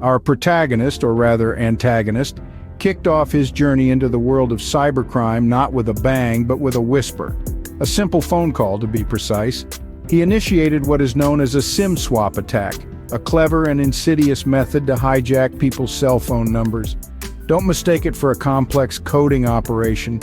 Our protagonist, or rather antagonist, kicked off his journey into the world of cybercrime not with a bang, but with a whisper. A simple phone call, to be precise. He initiated what is known as a SIM swap attack, a clever and insidious method to hijack people's cell phone numbers. Don't mistake it for a complex coding operation.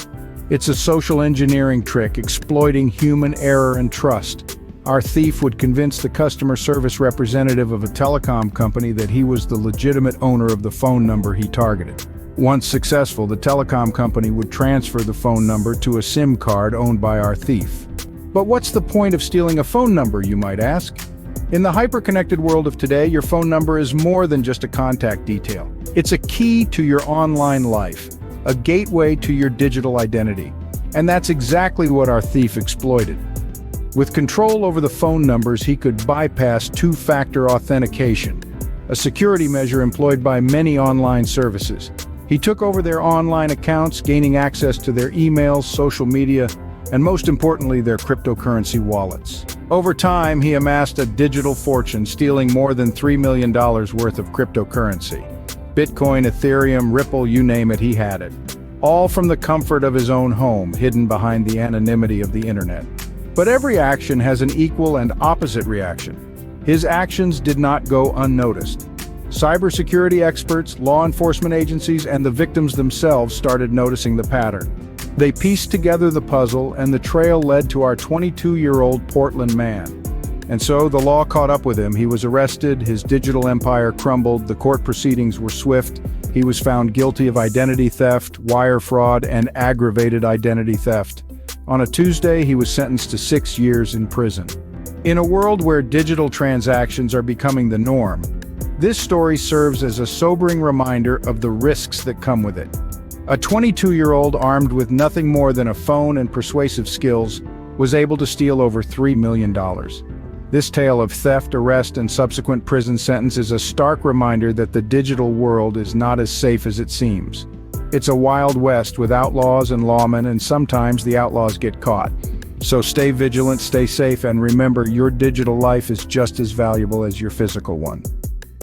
It's a social engineering trick exploiting human error and trust. Our thief would convince the customer service representative of a telecom company that he was the legitimate owner of the phone number he targeted. Once successful, the telecom company would transfer the phone number to a SIM card owned by our thief. But what's the point of stealing a phone number, you might ask? In the hyper-connected world of today, your phone number is more than just a contact detail. It's a key to your online life, a gateway to your digital identity. And that's exactly what our thief exploited. With control over the phone numbers, he could bypass two-factor authentication, a security measure employed by many online services. He took over their online accounts, gaining access to their emails, social media, and most importantly, their cryptocurrency wallets. Over time, he amassed a digital fortune, stealing more than $3 million worth of cryptocurrency. Bitcoin, Ethereum, Ripple, you name it, he had it. All from the comfort of his own home, hidden behind the anonymity of the internet. But every action has an equal and opposite reaction. His actions did not go unnoticed. Cybersecurity experts, law enforcement agencies, and the victims themselves started noticing the pattern. They pieced together the puzzle, and the trail led to our 22-year-old Portland man. And so the law caught up with him. He was arrested, his digital empire crumbled, the court proceedings were swift. He was found guilty of identity theft, wire fraud, and aggravated identity theft. On a Tuesday, he was sentenced to 6 years in prison. In a world where digital transactions are becoming the norm, this story serves as a sobering reminder of the risks that come with it. A 22-year-old armed with nothing more than a phone and persuasive skills was able to steal over $3 million. This tale of theft, arrest, and subsequent prison sentence is a stark reminder that the digital world is not as safe as it seems. It's a wild west with outlaws and lawmen, and sometimes the outlaws get caught. So stay vigilant, stay safe, and remember, your digital life is just as valuable as your physical one.